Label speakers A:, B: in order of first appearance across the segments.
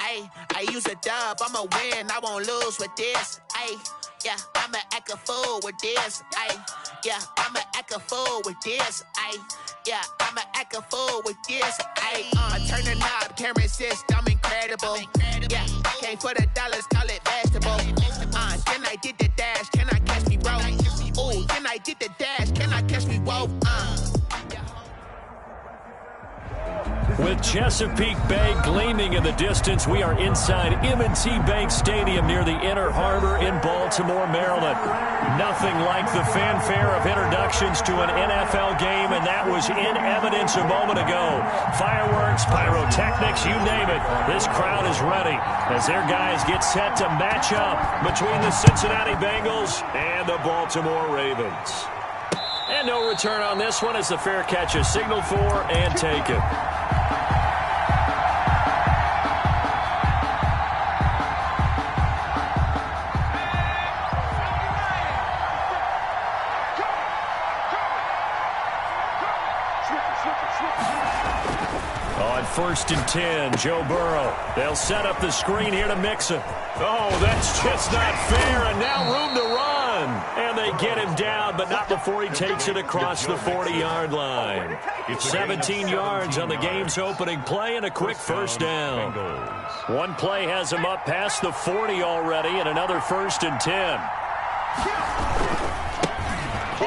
A: Ay, I use a dub, I'ma win, I won't lose with this. Ay, yeah, I'ma act a fool with this. Ay, yeah, I'ma act a fool with this. Ay, yeah, I'ma act a fool with this. Ay, I turn the knob, can't resist, I'm incredible. Yeah, came for the dollars, call it vegetable. Then I did the dash, can I catch me, bro? Ooh, then I did the dash, can I catch me, whoa?
B: With Chesapeake Bay gleaming in the distance, we are inside M&T Bank Stadium near the Inner Harbor in Baltimore, Maryland. Nothing like the fanfare of introductions to an NFL game, and that was in evidence a moment ago. Fireworks, pyrotechnics, you name it. This crowd is ready as their guys get set to match up between the Cincinnati Bengals and the Baltimore Ravens. And no return on this one as the fair catch is signaled for and taken. On 1st and 10, Joe Burrow. They'll set up the screen here to Mixon. Oh, that's just not fair, and now room to run. And they get him down, but not before he takes it across the 40-yard line. 17 yards on the game's opening play and a quick first down. One play has him up past the 40 already, and another 1st and 10.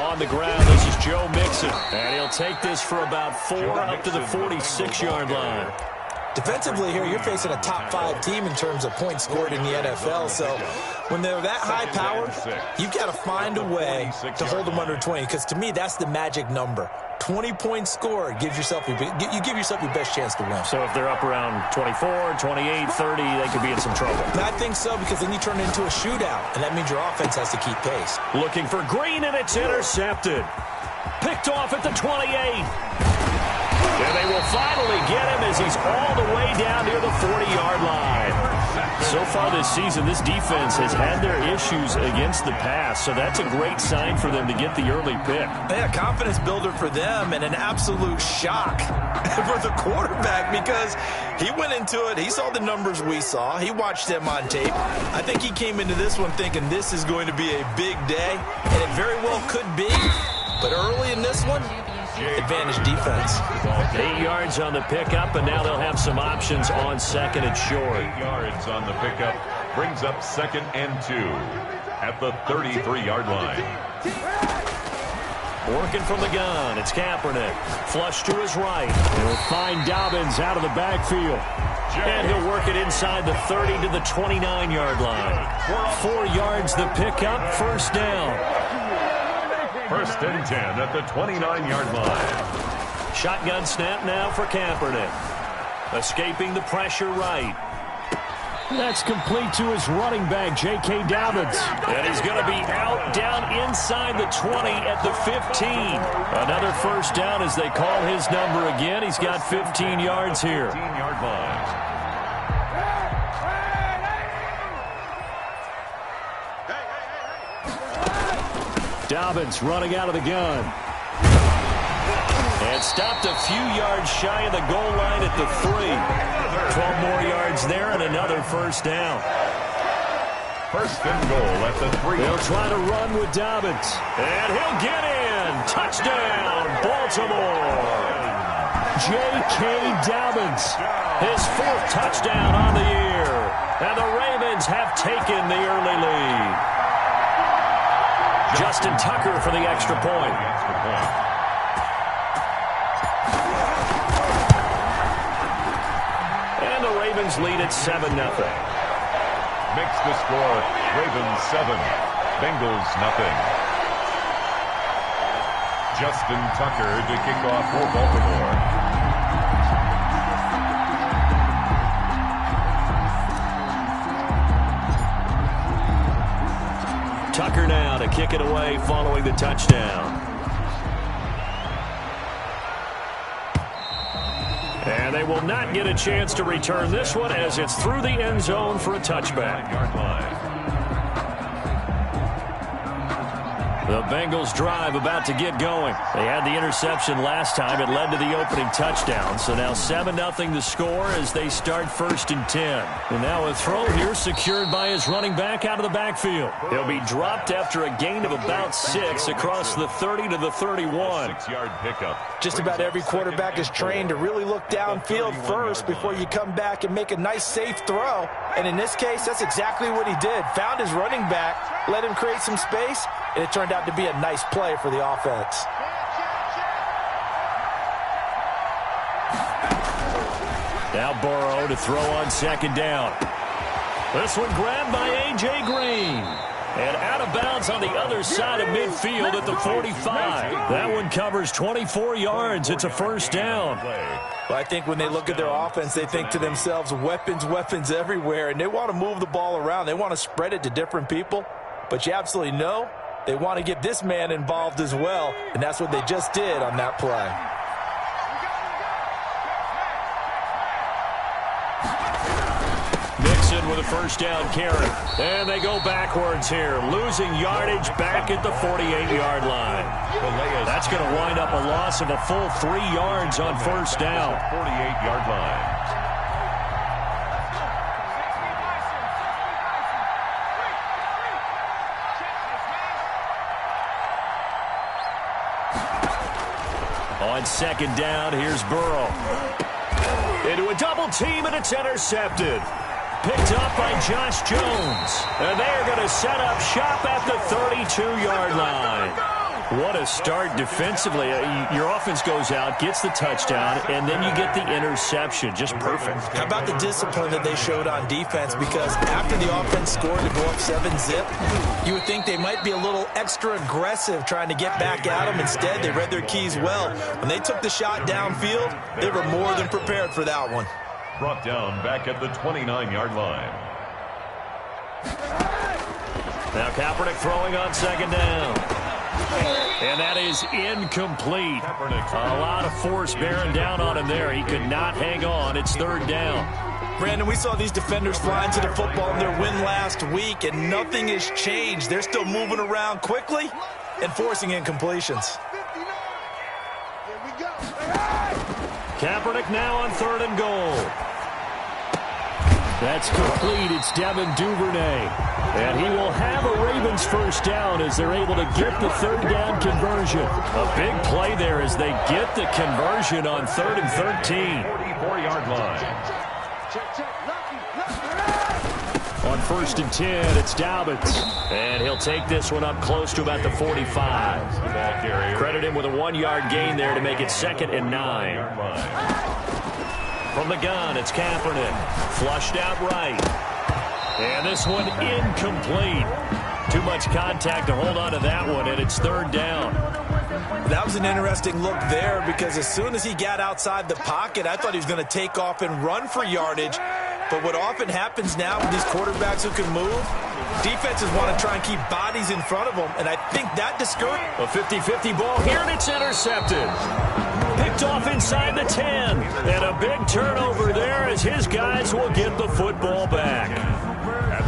B: On the ground, this is Joe Mixon, and he'll take this for about 4 up to the 46-yard line.
C: Defensively here, you're facing a top-5 team in terms of points scored in the NFL, so when they're that high-powered, you've got to find a way to hold them under 20, because to me, that's the magic number. 20 points scored gives yourself you give yourself your best chance to win.
B: So if they're up around 24, 28, 30, they could be in some trouble.
C: And I think so, because then you turn it into a shootout, and that means your offense has to keep pace.
B: Looking for Green, and it's intercepted. Picked off at the 28. And they will finally get him as he's all the way down near the 40-yard line. So far this season, this defense has had their issues against the pass, so that's a great sign for them to get the early pick.
C: Yeah, confidence builder for them and an absolute shock for the quarterback because he went into it. He saw the numbers we saw. He watched them on tape. I think he came into this one thinking this is going to be a big day, and it very well could be. But early in this one, advantage defense.
B: 8 yards on the pickup, and now they'll have some options on 2nd and short.
D: 8 yards on the pickup brings up 2nd and 2 at the 33-yard line.
B: Working from the gun, it's Kaepernick. Flush to his right. He'll find Dobbins out of the backfield. And he'll work it inside the 30 to the 29-yard line. 4 yards the pickup, 1st down.
D: 1st and 10 at the 29-yard line.
B: Shotgun snap now for Kaepernick. Escaping the pressure right. That's complete to his running back, J.K. Dobbins. And he's going to be out down inside the 20 at the 15. Another 1st down as they call his number again. He's got 15 yards here.
D: 15-yard line.
B: Dobbins running out of the gun. And stopped a few yards shy of the goal line at the 3. 12 more yards there and another 1st down.
D: 1st and goal at the 3.
B: They'll try to run with Dobbins. And he'll get in. Touchdown, Baltimore. J.K. Dobbins. His 4th touchdown on the year. And the Ravens have taken the early lead. Justin Tucker for the extra point. And the Ravens lead at 7-0.
D: Makes the score Ravens 7, Bengals 0. Justin Tucker to kick off for Baltimore.
B: Tucker now to kick it away following the touchdown. And they will not get a chance to return this one as it's through the end zone for a touchback. The Bengals drive about to get going. They had the interception last time. It led to the opening touchdown. So now 7-0 the score as they start 1st and 10. And now a throw here secured by his running back out of the backfield. He'll be dropped after a gain of about 6 across the 30 to the 31.
D: 6-yard pickup.
C: Just about every quarterback is trained to really look downfield first before you come back and make a nice, safe throw. And in this case, that's exactly what he did. Found his running back, let him create some space, and it turned out to be a nice play for the offense.
B: Now Burrow to throw on 2nd down. This one grabbed by A.J. Green. And out of bounds on the other side of midfield at the 45. That one covers 24 yards. It's a 1st down.
C: Well, I think when they look at their offense, they think to themselves, weapons, weapons everywhere, and they want to move the ball around. They want to spread it to different people. But you absolutely know they want to get this man involved as well, and that's what they just did on that play.
B: With a 1st down carry. And they go backwards here, losing yardage back at the 48-yard line. That's going to wind up a loss of a full 3 yards on 1st down.
D: 48-yard line.
B: On 2nd down, here's Burrow. Into a double team, and it's intercepted. Picked up by Josh Jones. And they're going to set up shop at the 32-yard line. What a start defensively. Your offense goes out, gets the touchdown, and then you get the interception. Just perfect.
C: How about the discipline that they showed on defense? Because after the offense scored to go up 7-zip, you would think they might be a little extra aggressive trying to get back at them. Instead, they read their keys well. When they took the shot downfield, they were more than prepared for that one.
D: Brought down back at the 29-yard line.
B: Now Kaepernick throwing on 2nd down. And that is incomplete. A lot of force bearing down on him there. He could not hang on. It's 3rd down.
C: Brandon, we saw these defenders flying to the football in their win last week, and nothing has changed. They're still moving around quickly and forcing incompletions.
B: Kaepernick now on 3rd and goal. That's complete. It's Devin Duvernay. And he will have a Ravens 1st down as they're able to get the 3rd down conversion. A big play there as they get the conversion on 3rd and 13.
D: 44-yard line.
B: On 1st and 10, it's Dobbins. And he'll take this one up close to about the 45. Credit him with a 1-yard gain there to make it 2nd and 9. From the gun, it's Kaepernick. Flushed out right. And this one incomplete. Too much contact to hold on to that one, and it's 3rd down.
C: That was an interesting look there because as soon as he got outside the pocket, I thought he was going to take off and run for yardage. But what often happens now with these quarterbacks who can move, defenses want to try and keep bodies in front of them, and I think that discouraged.
B: A 50-50 ball here, and it's intercepted. Picked off inside the 10. And a big turnover there as his guys will get the football back.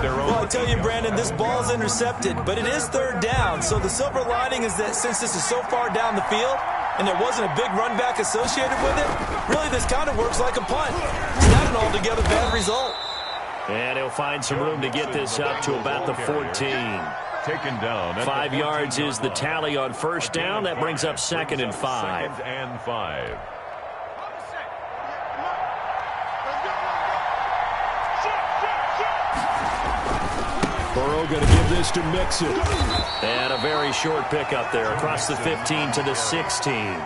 C: Well, I tell you, Brandon, this ball's intercepted, but it is 3rd down. So the silver lining is that since this is so far down the field and there wasn't a big run back associated with it, really this kind of works like a punt. It's not an altogether bad result.
B: And he'll find some room to get this up to about the 14.
D: Taken down.
B: 5 yards is the tally on 1st down. That brings up 2nd and 5.
D: 2nd and 5.
B: Burrow going to give this to Mixon. And a very short pickup there across the 15 to the 16.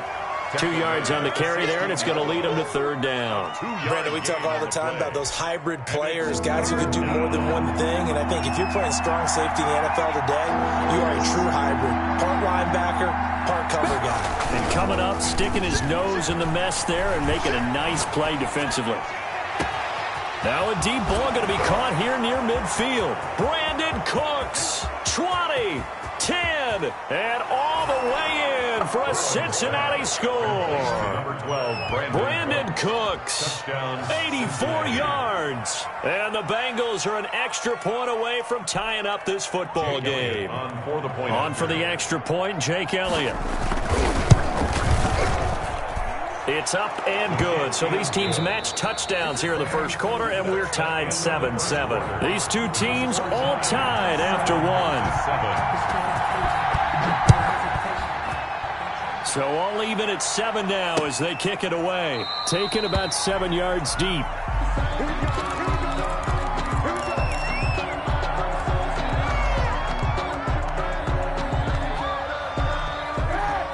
B: 2 yards on the carry there, and it's going to lead them to 3rd down.
C: Brandon, we talk all the time about those hybrid players, guys who can do more than one thing. And I think if you're playing strong safety in the NFL today, you are a true hybrid. Part linebacker, part cover guy.
B: And coming up, sticking his nose in the mess there and making a nice play defensively. Now a deep ball going to be caught here near midfield. Brandon Cooks, 20, 10, and all the way in. again for a Cincinnati score.
D: Number 12,
B: Brandon Cooks, 84 yards. And the Bengals are an extra point away from tying up this football game. On for the extra point, Jake Elliott. It's up and good. So these teams match touchdowns here in the first quarter, and we're tied 7-7. These two teams all tied after one. So all even at 7 now as they kick it away. Taken about 7 yards deep.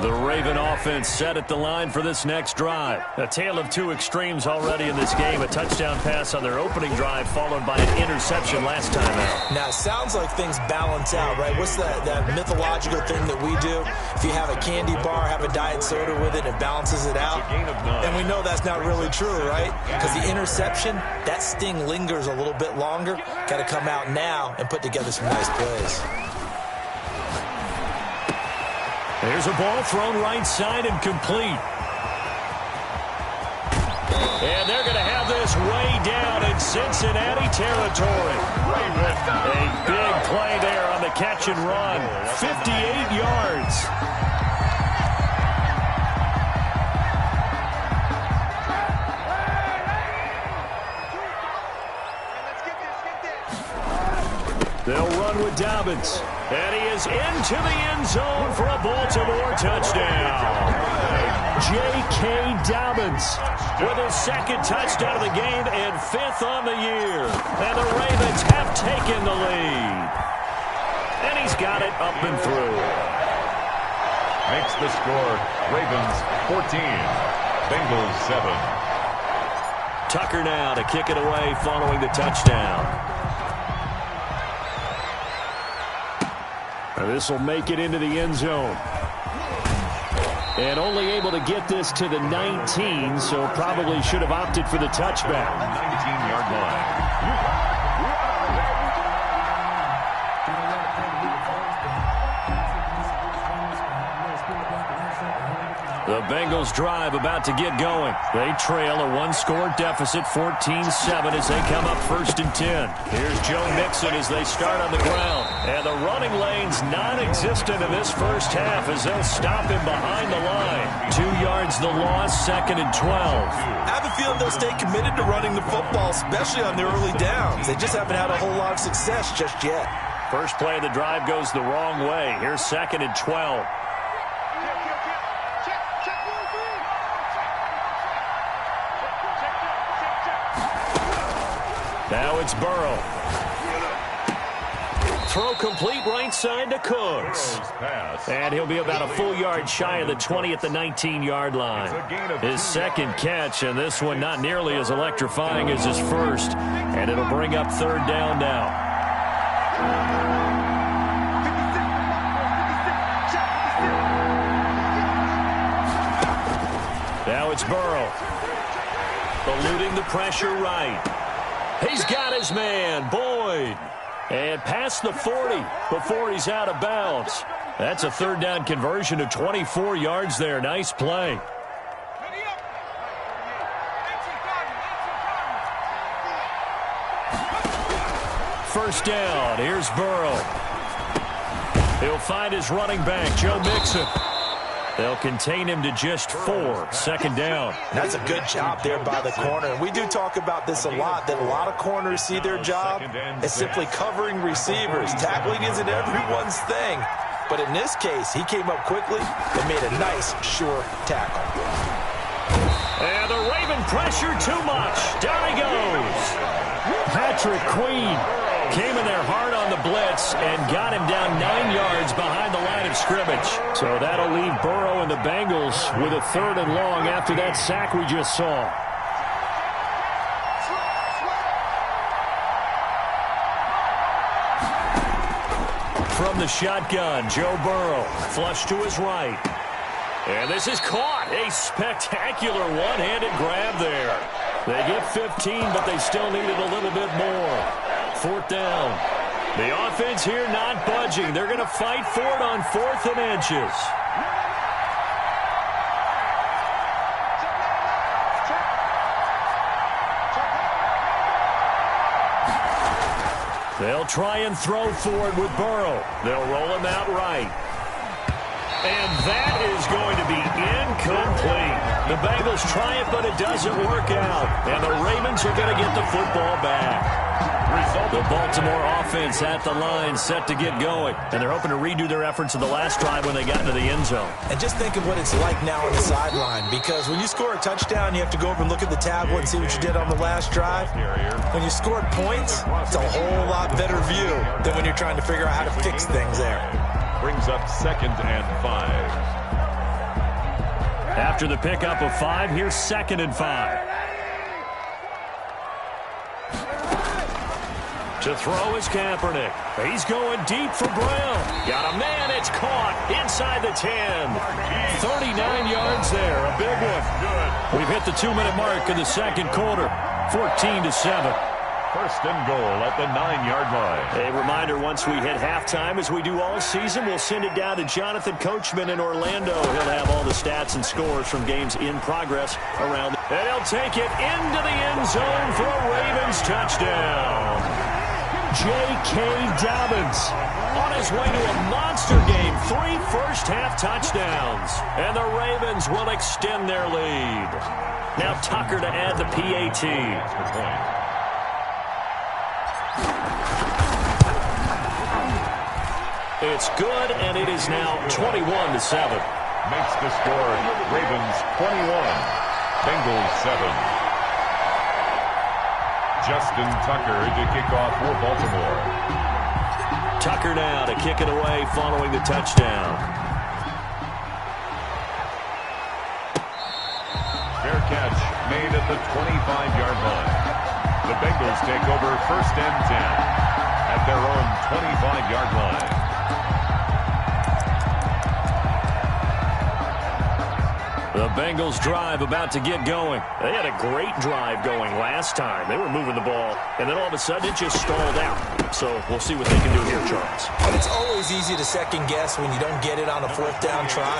B: The Raven offense set at the line for this next drive. A tale of two extremes already in this game. A touchdown pass on their opening drive followed by an interception last time out.
C: Now, it sounds like things balance out, right? What's that mythological thing that we do? If you have a candy bar, have a diet soda with it, it balances it out. And we know that's not really true, right? Because the interception, that sting lingers a little bit longer. Got to come out now and put together some nice plays.
B: There's a ball thrown right side and complete. And they're going to have this way down in Cincinnati territory. A big play there on the catch and run. 58 yards. They'll run with Dobbins. And he is into the end zone for a Baltimore touchdown. J.K. Dobbins with his second touchdown of the game and 5th on the year. And the Ravens have taken the lead. And he's got it up and through.
D: Makes the score Ravens 14, Bengals 7.
B: Tucker now to kick it away following the touchdown. This will make it into the end zone. And only able to get this to the 19, so probably should have opted for the touchback.
D: 19-yard line.
B: The Bengals drive about to get going. They trail a one-score deficit, 14-7, as they come up 1st and 10. Here's Joe Mixon as they start on the ground. And the running lane's non-existent in this first half as they'll stop him behind the line. 2 yards the loss, 2nd and 12.
C: I have a feeling they'll stay committed to running the football, especially on their early downs. They just haven't had a whole lot of success just yet.
B: First play of the drive goes the wrong way. Here's 2nd and 12. Now it's Burrow. Throw complete right side to Cooks. And he'll be about a full yard shy of the 20 at the 19-yard line. His second catch, and this one not nearly as electrifying as his first. And it'll bring up 3rd down now. Now it's Burrow. Eluding the pressure right. He's got his man, Boyd. And past the 40 before he's out of bounds. That's a 3rd down conversion of 24 yards there. Nice play. First down. Here's Burrow. He'll find his running back, Joe Mixon. They'll contain him to just 4. 2nd down.
C: That's a good job there by the corner. We do talk about this a lot, that a lot of corners see their job as simply covering receivers. Tackling isn't everyone's thing. But in this case, he came up quickly and made a nice, sure tackle.
B: And the Raven pressure too much. Down he goes. Patrick Queen came in there hard on the blitz and got him down 9 yards behind the line of scrimmage. So that'll leave Burrow and the Bengals with a 3rd and long after that sack we just saw. From the shotgun, Joe Burrow, flush to his right. And this is caught. A spectacular one-handed grab there. They get 15, but they still needed a little bit more. 4th down. The offense here not budging. They're going to fight for it on 4th and inches. They'll try and throw for it with Burrow. They'll roll him out right. And that is going to be incomplete. The Bengals try it, but it doesn't work out. And the Ravens are going to get the football back. The Baltimore offense at the line, set to get going. And they're hoping to redo their efforts in the last drive when they got into the end zone.
C: And just think of what it's like now on the sideline. Because when you score a touchdown, you have to go over and look at the tablet and see what you did on the last drive. When you scored points, it's a whole lot better view than when you're trying to figure out how to fix things there.
D: Brings up 2nd and 5.
B: After the pickup of 5, here's 2nd and 5. To throw is Kaepernick. He's going deep for Brown. Got a man. It's caught inside the 10. 39 yards there. A big one. We've hit the 2-minute mark in the second quarter. 14-7.
D: 1st and goal at the 9-yard line.
B: A reminder, once we hit halftime, as we do all season, we'll send it down to Jonathan Coachman in Orlando. He'll have all the stats and scores from games in progress around. And he'll take it into the end zone for a Ravens touchdown. J.K. Dobbins on his way to a monster game. 3 first-half touchdowns. And the Ravens will extend their lead. Now Tucker to add the PAT. It's good, and it is now 21-7.
D: Makes the score Ravens 21, Bengals 7. Justin Tucker to kick off for Baltimore.
B: Tucker now to kick it away following the touchdown.
D: Fair catch made at the 25-yard line. The Bengals take over 1st and 10 at their own 25-yard line.
B: The Bengals drive about to get going. They had a great drive going last time. They were moving the ball, and then all of a sudden it just stalled out. So we'll see what they can do here, Charles.
C: And it's always easy to second guess when you don't get it on a 4th down try.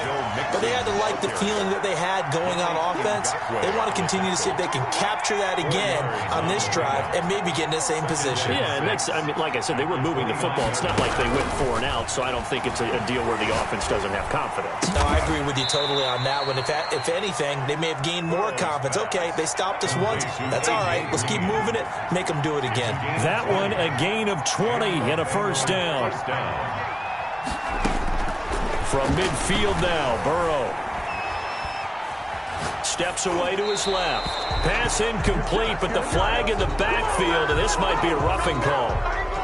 C: But they had to like the feeling that they had going on offense. They want to continue to see if they can capture that again on this drive and maybe get in the same position.
B: Yeah, and that's, I mean, like I said, they were moving the football. It's not like they went 4 and out, so I don't think it's a deal where the offense doesn't have confidence.
C: No, I agree with you totally on that one. If anything, they may have gained more confidence. Okay, they stopped us once. That's all right. Let's keep moving it. Make them do it again.
B: That one, a gain of 20 and a first down. From midfield now, Burrow. Steps away to his left. Pass incomplete, but the flag in the backfield, and this might be a roughing call.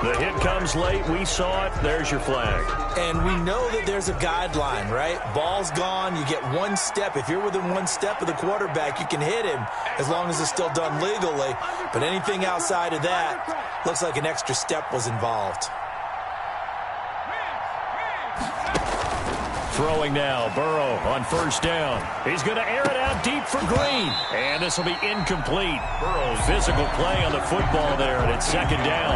B: The hit comes late. We saw it. There's your flag.
C: And we know that there's a guideline, right? Ball's gone. You get 1 step. If you're within 1 step of the quarterback, you can hit him as long as it's still done legally. But anything outside of that, looks like an extra step was involved.
B: Throwing now, Burrow on 1st down. He's going to air it out deep for Green. And this will be incomplete. Burrow's physical play on the football there, and it's 2nd down.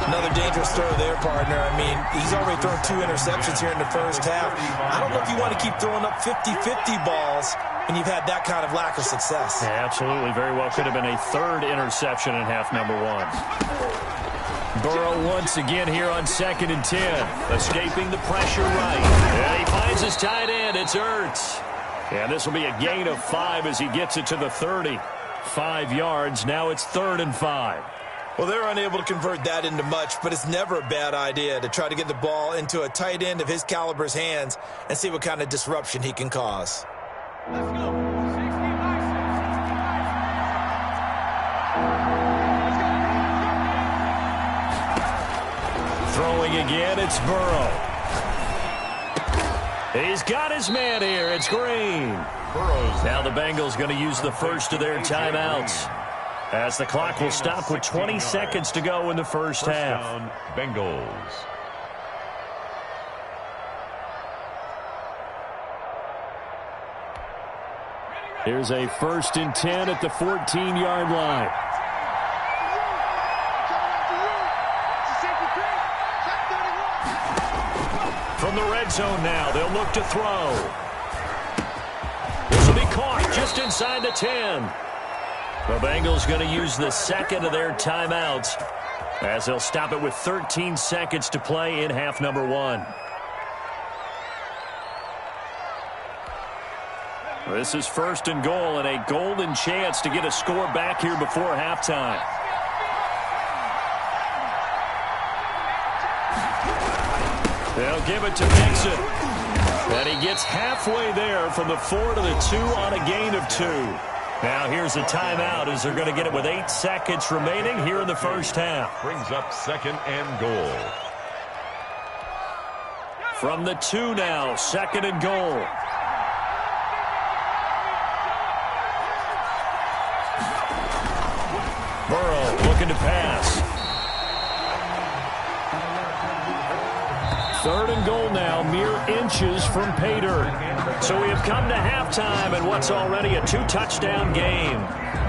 C: Another dangerous throw there, partner. I mean, he's already thrown 2 interceptions here in the first half. I don't know if you want to keep throwing up 50-50 balls when you've had that kind of lack of success.
B: Yeah, absolutely. Very well could have been a 3rd interception in half number 1. Burrow once again here on 2nd and 10. Escaping the pressure right. And he finds his tight end. It's Ertz. And this will be a gain of 5 as he gets it to the 30. 5 yards. Now it's 3rd and 5.
C: Well, they're unable to convert that into much, but it's never a bad idea to try to get the ball into a tight end of his caliber's hands and see what kind of disruption he can cause. Let's go.
B: Throwing again, it's Burrow. He's got his man here. It's Green. Now the Bengals going to use the first of their timeouts, as the clock will stop with 20 seconds to go in the first half.
D: Down, Bengals.
B: Here's a 1st and 10 at the 14-yard line. From the red zone now, they'll look to throw. This will be caught just inside the 10. The Bengals going to use the 2nd of their timeouts as they'll stop it with 13 seconds to play in half number 1. This is 1st and goal, and a golden chance to get a score back here before halftime. They'll give it to Mixon. And he gets halfway there from the 4 to the 2 on a gain of 2. Now here's a timeout as they're going to get it with 8 seconds remaining here in the first half.
D: Brings up 2nd and goal.
B: From the 2 now, 2nd and goal. Burrow looking to pass. 3rd and goal now, mere inches from Pater. So we have come to halftime in what's already a 2-touchdown game.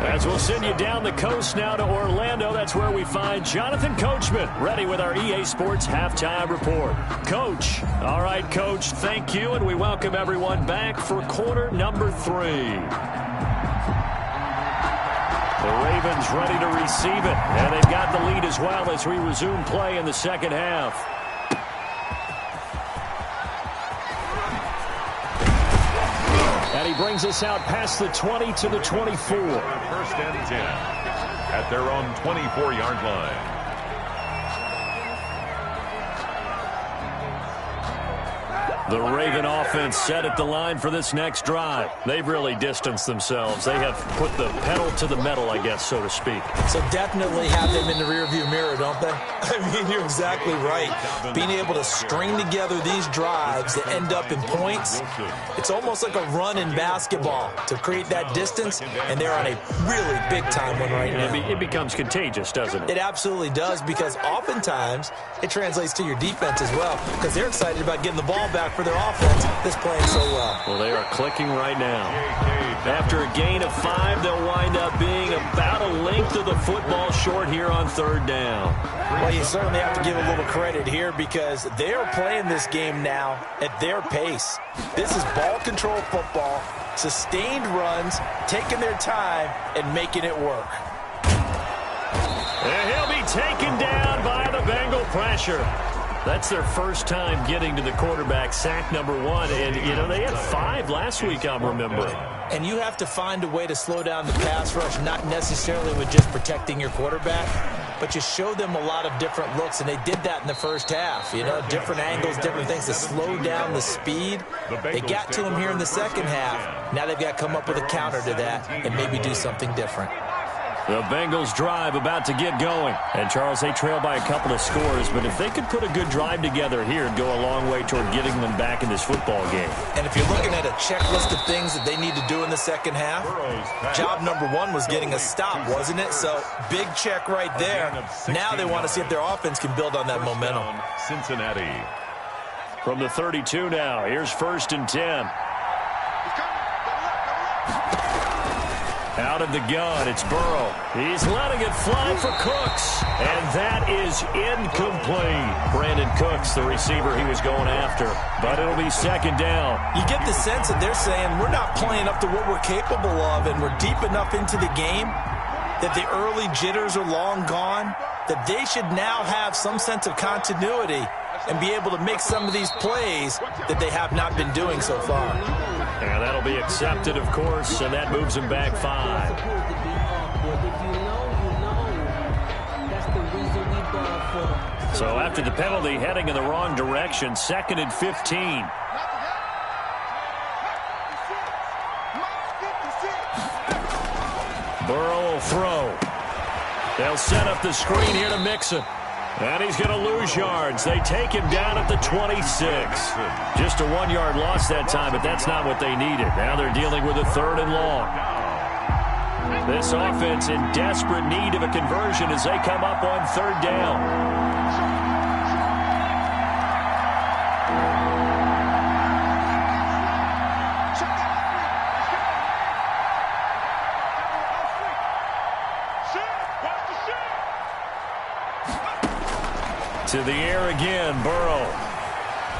B: As we'll send you down the coast now to Orlando, that's where we find Jonathan Coachman, ready with our EA Sports Halftime Report. Coach. All right, Coach, thank you, and we welcome everyone back for quarter number 3. The Ravens ready to receive it, and they've got the lead as well as we resume play in the second half. And he brings us out past the 20 to the 24.
D: 1st and 10 at their own 24-yard line.
B: The Raven offense set at the line for this next drive. They've really distanced themselves. They have put the pedal to the metal, I guess, so to speak.
C: So definitely have them in the rearview mirror, don't they? I mean, you're exactly right. Being able to string together these drives that end up in points, it's almost like a run in basketball to create that distance, and they're on a really big-time one right now.
B: It becomes contagious, doesn't it?
C: It absolutely does, because oftentimes it translates to your defense as well, because they're excited about getting the ball back for their offense that's playing so well.
B: Well, they are clicking right now. After a gain of 5, they'll wind up being about a length of the football short here on 3rd down.
C: Well, you certainly have to give a little credit here because they're playing this game now at their pace. This is ball control football, sustained runs, taking their time and making it work.
B: And he'll be taken down by the Bengal pressure. That's their first time getting to the quarterback, sack number 1. And, you know, they had 5 last week, I'm remembering.
C: And you have to find a way to slow down the pass rush, not necessarily with just protecting your quarterback, but you show them a lot of different looks, and they did that in the first half. You know, different angles, different things to slow down the speed. They got to him here in the second half. Now they've got to come up with a counter to that and maybe do something different.
B: The Bengals drive about to get going. And, Charles, they trail by a couple of scores, but if they could put a good drive together here and go a long way toward getting them back in this football game.
C: And if you're looking at a checklist of things that they need to do in the second half, job number 1 was getting a stop, wasn't it? So, big check right there. Now they want to see if their offense can build on that momentum.
D: Cincinnati.
B: From the 32 now, here's 1st and 10. Out of the gun, it's Burrow. He's letting it fly for Cooks. And that is incomplete. Brandon Cooks, the receiver he was going after. But it'll be 2nd down.
C: You get the sense that they're saying we're not playing up to what we're capable of, and we're deep enough into the game that the early jitters are long gone, that they should now have some sense of continuity and be able to make some of these plays that they have not been doing so far.
B: And that'll be accepted, of course, and that moves him back 5. So after the penalty, heading in the wrong direction, 2nd and 15. Burrow will throw. They'll set up the screen here to Mixon. And he's going to lose yards. They take him down at the 26. Just a 1-yard loss that time, but that's not what they needed. Now they're dealing with a 3rd and long. This offense in desperate need of a conversion as they come up on 3rd down. To the air again, Burrow.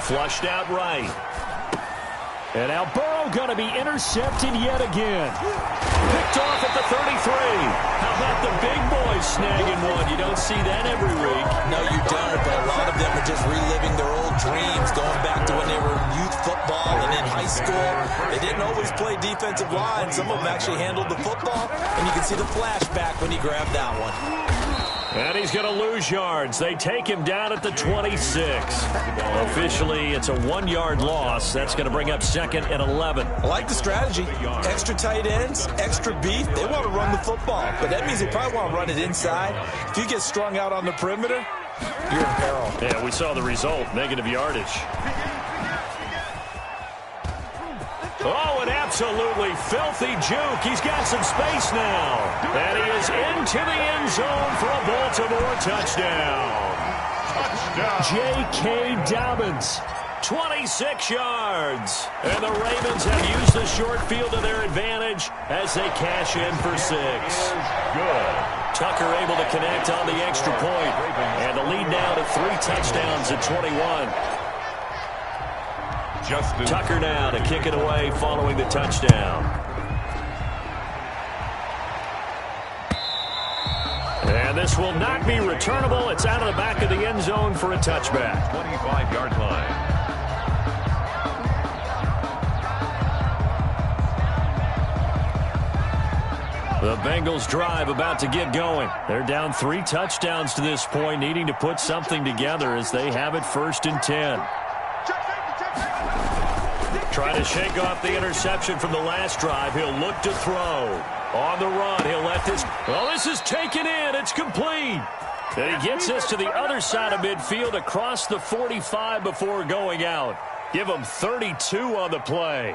B: Flushed out right. And now Burrow going to be intercepted yet again. Picked off at the 33. How about the big boys snagging one. You don't see that every week.
C: No, you don't, but a lot of them are just reliving their old dreams, going back to when they were in youth football and in high school. They didn't always play defensive line. Some of them actually handled the football, and you can see the flashback when he grabbed that one.
B: And he's going to lose yards. They take him down at the 26. Officially, it's a 1-yard loss. That's going to bring up 2nd and 11.
C: I like the strategy. Extra tight ends, extra beef. They want to run the football, but that means they probably want to run it inside. If you get strung out on the perimeter, you're in peril.
B: Yeah, we saw the result, negative yardage. Oh, an absolutely filthy juke. He's got some space now. And he is into the end zone for a Baltimore touchdown. J.K. Dobbins, 26 yards. And the Ravens have used the short field to their advantage as they cash in for 6.
D: Good.
B: Tucker able to connect on the extra point. And the lead now to 3 touchdowns at 21. Tucker now to kick it away following the touchdown. And this will not be returnable. It's out of the back of the end zone for a touchback.
D: 25-yard line.
B: The Bengals drive about to get going. They're down 3 touchdowns to this point, needing to put something together as they have it 1st and 10. Trying to shake off the interception from the last drive. He'll look to throw. On the run, he'll let this... Oh, this is taken in. It's complete. And he gets this to the other side of midfield across the 45 before going out. Give him 32 on the play.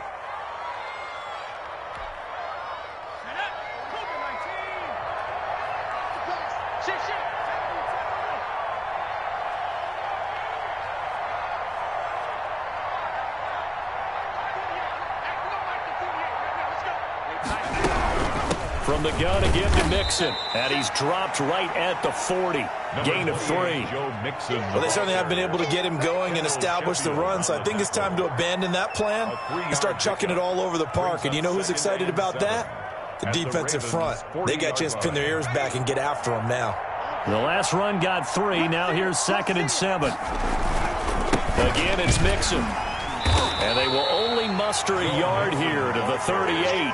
B: From the gun again to Mixon. And he's dropped right at the 40. Gain of 3.
C: Well, they certainly have been able to get him going and establish the run, so I think it's time to abandon that plan and start chucking it all over the park. And you know who's excited about that? The defensive front. They got a chance to pin their ears back and get after him now.
B: The last run got 3. Now here's 2nd and 7. Again, it's Mixon. And they will only muster a yard here to the 38.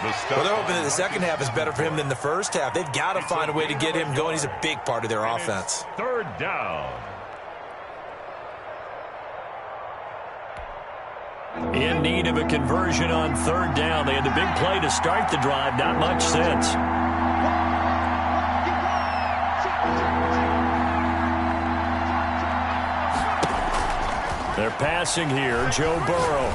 C: Well, they're hoping that the second half is better for him than the first half. They've got to find a way to get him going. He's a big part of their offense.
D: 3rd down.
B: In need of a conversion on 3rd down. They had the big play to start the drive. Not much since. They're passing here. Joe Burrow.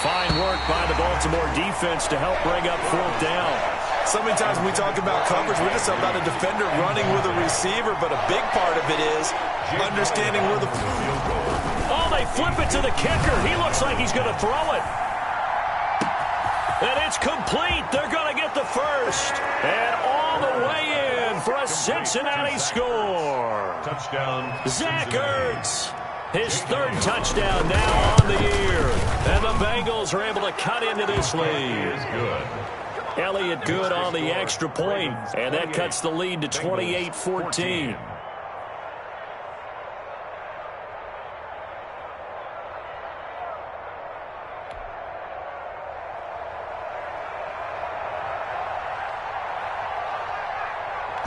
B: Fine work by the Baltimore defense to help bring up 4th down.
C: So many times when we talk about coverage, we're just about a defender running with a receiver, but a big part of it is understanding where the...
B: Oh, they flip it to the kicker. He looks like he's going to throw it. And it's complete. They're going to get the first. And all the way in for a Cincinnati score.
D: Touchdown.
B: Zach Ertz. His 3rd touchdown now on the year. And the Bengals are able to cut into this lead.
D: Good.
B: Elliott good on the extra point, and that cuts the lead to 28-14.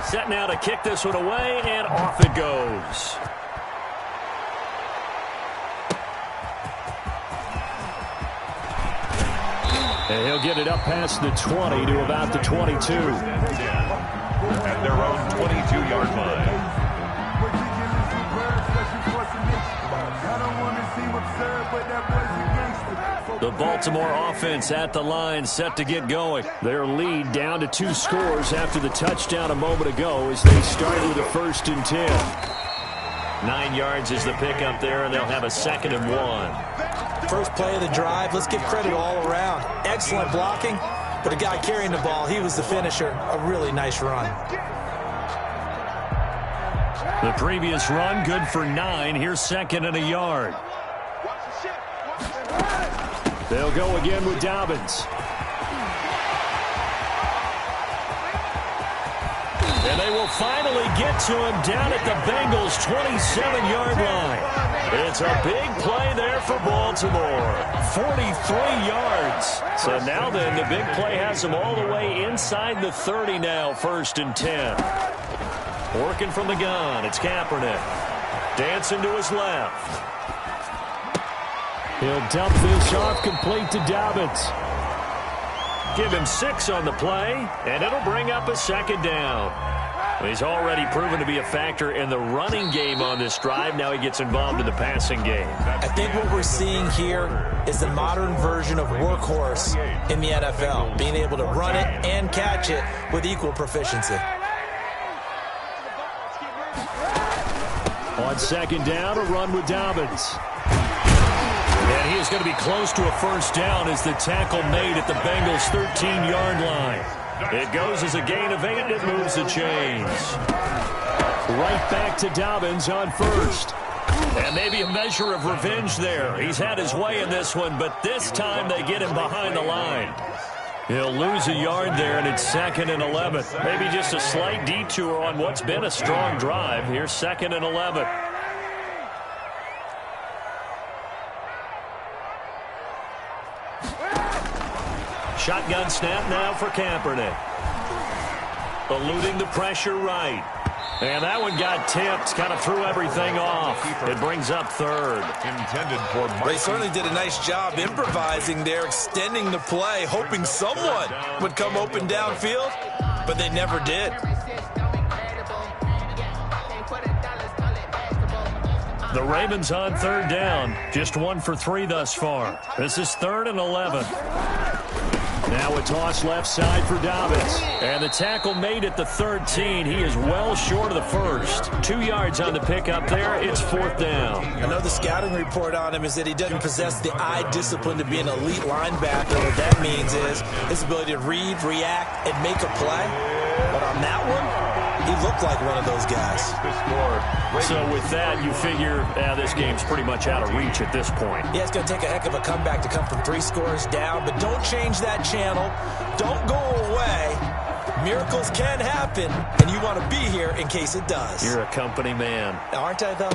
B: Set now to kick this one away, and off it goes. And he'll get it up past the 20 to about the 22.
D: At their own 22-yard line.
B: The Baltimore offense at the line set to get going. Their lead down to 2 scores after the touchdown a moment ago as they start with a 1st and 10. 9 yards is the pickup there, and they'll have a 2nd and 1.
C: First play of the drive, let's give credit all around. Excellent blocking, but the guy carrying the ball, he was the finisher. A really nice run.
B: The previous run, good for 9. Here's 2nd and a yard. They'll go again with Dobbins. And they will finally get to him down at the Bengals' 27-yard line. It's a big play there for Baltimore. 43 yards. So now then, the big play has them all the way inside the 30 now, 1st and 10. Working from the gun, it's Kaepernick. Dancing to his left. He'll dump this off complete to Dobbins. Give him 6 on the play, and it'll bring up a 2nd down. He's already proven to be a factor in the running game on this drive. Now he gets involved in the passing game.
C: I think what we're seeing here is the modern version of workhorse in the NFL, being able to run it and catch it with equal proficiency.
B: On 2nd down, a run with Dobbins. And he is going to be close to a 1st down as the tackle made at the Bengals' 13-yard line. It goes as a gain of 8, and it moves the chains. Right back to Dobbins on 1st. And maybe a measure of revenge there. He's had his way in this one, but this time they get him behind the line. He'll lose a yard there, and it's 2nd and 11. Maybe just a slight detour on what's been a strong drive. Here's 2nd and 11. Shotgun snap now for Kaepernick. Eluding the pressure right. And that one got tipped, kind of threw everything off. It brings up 3rd.
D: Intended for
C: They certainly did a nice job improvising there, extending the play, hoping someone would come open downfield, but they never did.
B: The Ravens on 3rd down. Just 1 for 3 thus far. This is 3rd and 11. Now a toss left side for Dobbins. And the tackle made at the 13. He is well short of the 1st. 2 yards on the pickup there. It's 4th down.
C: I know the scouting report on him is that he doesn't possess the eye discipline to be an elite linebacker. What that means is his ability to read, react, and make a play. But on that one, he looked like one of those guys.
B: So with that, you figure this game's pretty much out of reach at this point.
C: Yeah, it's going to take a heck of a comeback to come from 3 scores down, but don't change that channel. Don't go away. Miracles can happen, and you want to be here in case it does.
B: You're a company man.
C: Aren't I, though?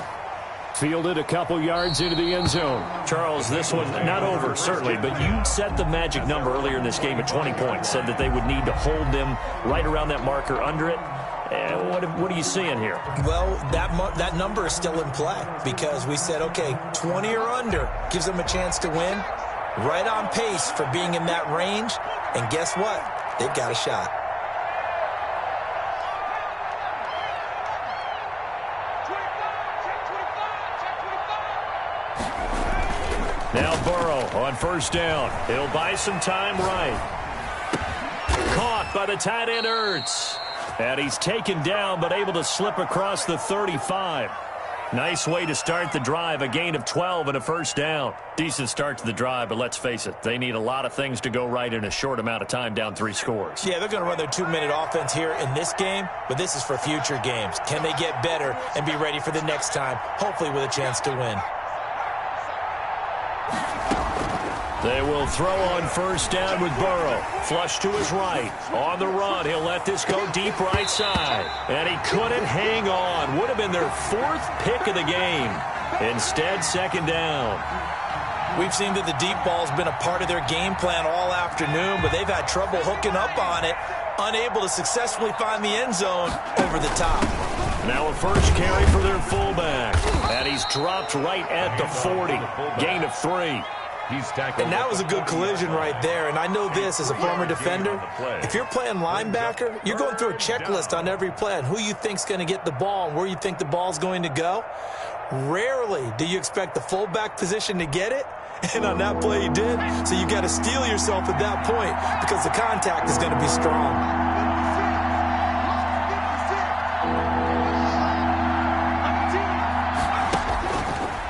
B: Fielded a couple yards into the end zone. Charles, this one not over, certainly, but you set the magic number earlier in this game at 20 points, said that they would need to hold them right around that marker under it. What are you seeing here?
C: Well, that number is still in play because we said, okay, 20 or under gives them a chance to win. Right on pace for being in that range. And guess what? They've got a shot.
B: Now Burrow on 1st down. He'll buy some time right. Caught by the tight end Ertz. And he's taken down, but able to slip across the 35. Nice way to start the drive, a gain of 12 and a 1st down. Decent start to the drive, but let's face it, they need a lot of things to go right in a short amount of time, down 3 scores.
C: Yeah, they're going to run their 2-minute offense here in this game, but this is for future games. Can they get better and be ready for the next time, hopefully with a chance to win?
B: They will throw on 1st down with Burrow. Flush to his right. On the run, he'll let this go deep right side. And he couldn't hang on. Would have been their 4th pick of the game. Instead, 2nd down.
C: We've seen that the deep ball's been a part of their game plan all afternoon, but they've had trouble hooking up on it, unable to successfully find the end zone over the top.
B: Now a 1st carry for their fullback. And he's dropped right at the 40. Gain of 3.
C: And that was a good collision right there. And I know this as a former defender. If you're playing linebacker, you're going through a checklist on every play on who you think's going to get the ball and where you think the ball's going to go. Rarely do you expect the fullback position to get it. And on that play he did. So you got to steel yourself at that point because the contact is going to be strong.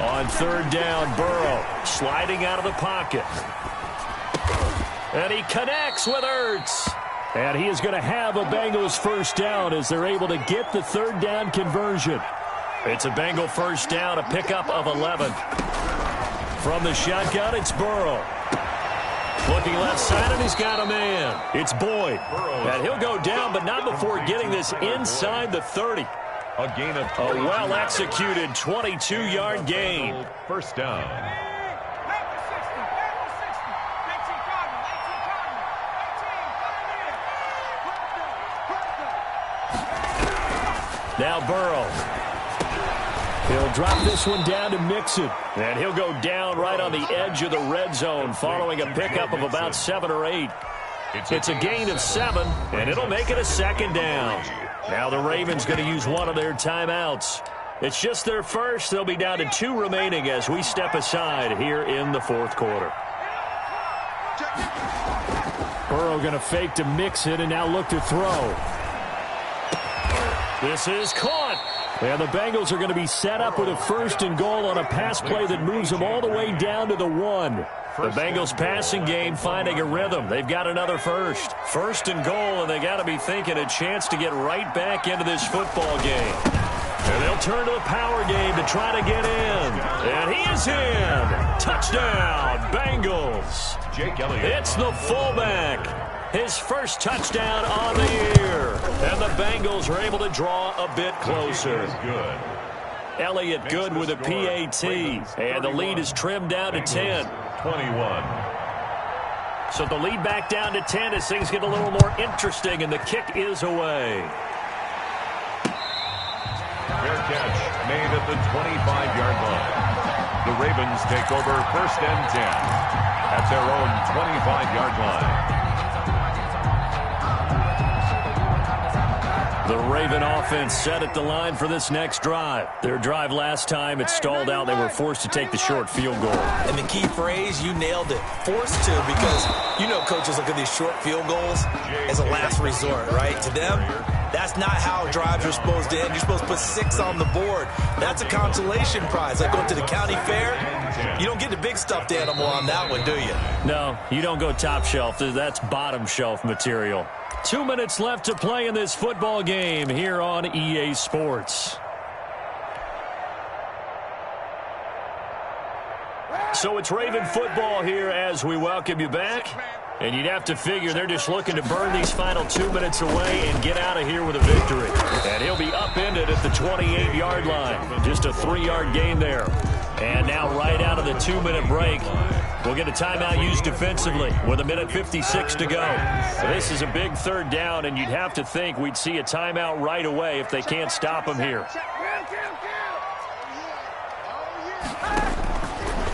B: On 3rd down, Burrow sliding out of the pocket. And he connects with Ertz. And he is going to have a Bengals 1st down as they're able to get the 3rd down conversion. It's a Bengal 1st down, a pickup of 11. From the shotgun, it's Burrow. Looking left side, and he's got a man. It's Boyd. And he'll go down, but not before getting this inside the 30.
D: A gain of
B: a well-executed 22-yard gain.
D: First down.
B: Now Burrow. He'll drop this one down to Mixon. And he'll go down right on the edge of the red zone following a pickup of about 7 or 8. It's a gain of 7, and it'll make it a second down. Now the Ravens going to use one of their timeouts. It's just their first. They'll be down to 2 remaining as we step aside here in the fourth quarter. Burrow going to fake to Mixon and now look to throw. This is caught. And the Bengals are going to be set up with a 1st and goal on a pass play that moves them all the way down to the 1. The Bengals passing game finding a rhythm. They've got another first. 1st and goal, and they got to be thinking a chance to get right back into this football game. And they'll turn to the power game to try to get in. And he is in. Touchdown, Bengals.
D: Jake Elliott.
B: It's the fullback. His first touchdown on the year. And the Bengals are able to draw a bit closer.
D: Good.
B: Elliott good with a PAT. And the lead is trimmed down to 10.
D: 21.
B: So the lead back down to 10 as things get a little more interesting, and the kick is away.
D: Fair catch made at the 25-yard line. The Ravens take over 1st and 10 at their own 25-yard line.
B: The Raven offense set at the line for this next drive. Their drive last time, it stalled out. They were forced to take the short field goal.
C: And the key phrase, you nailed it. Forced to, because you know coaches look at these short field goals as a last resort, right? To them, that's not how drives are supposed to end. You're supposed to put 6 on the board. That's a consolation prize. Like going to the county fair, you don't get the big stuffed animal on that one, do you?
B: No, you don't go top shelf. That's bottom shelf material. 2 minutes left to play in this football game here on EA Sports. So it's Raven football here as we welcome you back. And you'd have to figure they're just looking to burn these final 2 minutes away and get out of here with a victory. And he'll be upended at the 28-yard line. Just a 3-yard gain there. And now right out of the 2-minute break, we'll get a timeout used defensively with 1:56 to go. This is a big 3rd down, and you'd have to think we'd see a timeout right away if they can't stop him here.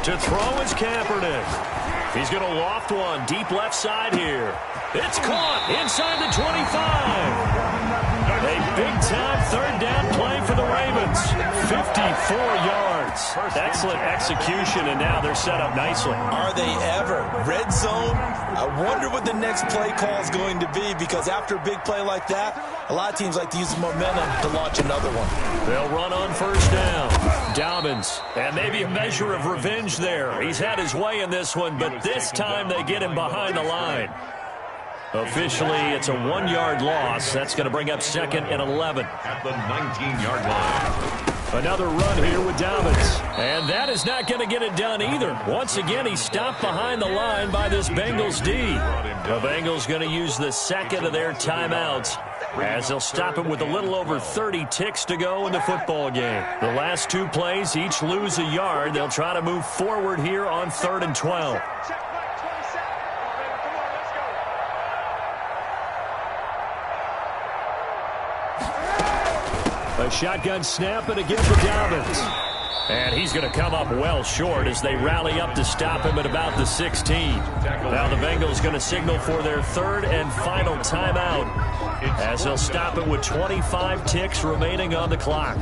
B: To throw is Kaepernick. He's going to loft one deep left side here. It's caught inside the 25. A big-time 3rd down play for the Ravens. 54 yards. Excellent execution, and now they're set up nicely.
C: Are they ever? Red zone? I wonder what the next play call is going to be, because after a big play like that, a lot of teams like to use the momentum to launch another one.
B: They'll run on 1st down. Dobbins, and maybe a measure of revenge there. He's had his way in this one, but this time they get him behind the line. Officially, it's a 1-yard loss. That's going to bring up 2nd and 11.
D: At the 19-yard line.
B: Another run here with Dobbins. And that is not going to get it done either. Once again, he's stopped behind the line by this Bengals D. The Bengals going to use the 2nd of their timeouts, as they'll stop him with a little over 30 ticks to go in the football game. The last 2 plays each lose a yard. They'll try to move forward here on 3rd and 12. A shotgun snap, and again for Dobbins. And he's going to come up well short as they rally up to stop him at about the 16. Now the Bengals going to signal for their 3rd and final timeout, as they'll stop it with 25 ticks remaining on the clock.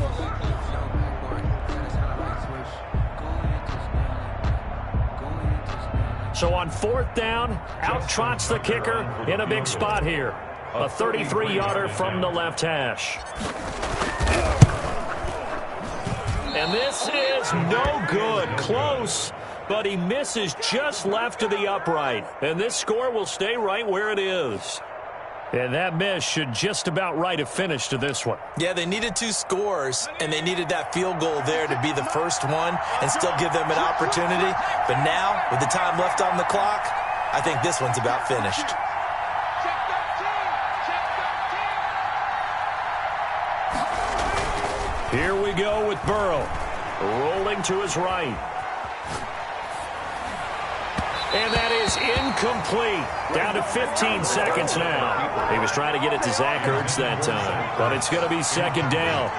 B: So on 4th down, out trots the kicker in a big spot here. A 33-yarder from the left hash. And this is no good. Close, but he misses just left of the upright. And this score will stay right where it is. And that miss should just about right have finished to this one.
C: Yeah, they needed 2 scores, and they needed that field goal there to be the first one and still give them an opportunity. But now, with the time left on the clock, I think this one's about finished.
B: Here we go with Burrow. Rolling to his right. And that is incomplete. Down to 15 seconds now. He was trying to get it to Zach Ertz that time, but it's going to be second down.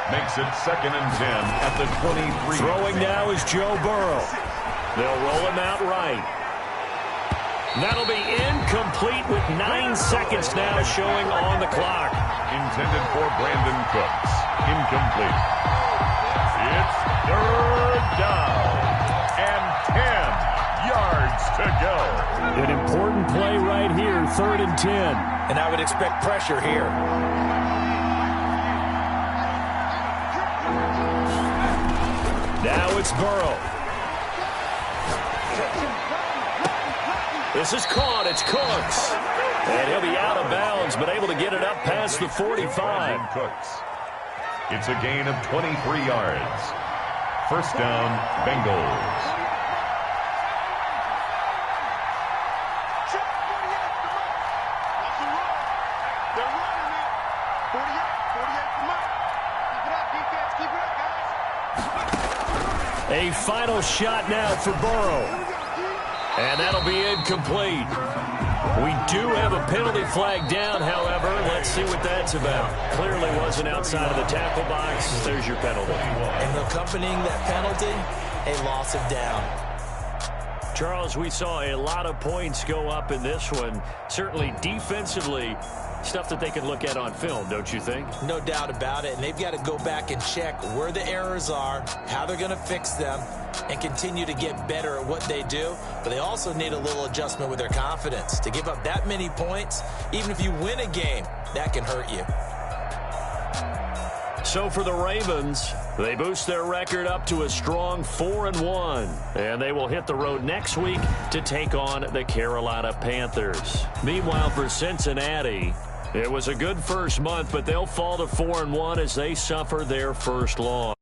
D: Makes it 2nd and 10 at the 23.
B: Throwing now is Joe Burrow. They'll roll him out right. That'll be incomplete with 9 seconds now showing on the clock.
D: Intended for Brandon Cooks. Incomplete. It's 3rd down and 10 yards to go.
B: An important play right here, 3rd and 10.
C: And I would expect pressure here.
B: Now it's Burrow. This is caught. It's Cooks. And he'll be out of bounds, but able to get it up past the 45.
D: Cooks. It's a gain of 23 yards. 1st down, Bengals.
B: A final shot now for Burrow. And that'll be incomplete. We do have a penalty flag down, however. Let's see what that's about. Clearly wasn't outside of the tackle box. There's your penalty.
C: And accompanying that penalty, a loss of down.
B: Charles, we saw a lot of points go up in this one. Certainly defensively, stuff that they can look at on film, don't you think?
C: No doubt about it. And they've got to go back and check where the errors are, how they're going to fix them, and continue to get better at what they do. But they also need a little adjustment with their confidence. To give up that many points, even if you win a game, that can hurt you.
B: So for the Ravens, they boost their record up to a strong 4-1. And they will hit the road next week to take on the Carolina Panthers. Meanwhile, for Cincinnati, it was a good first month, but they'll fall to 4-1 as they suffer their first loss.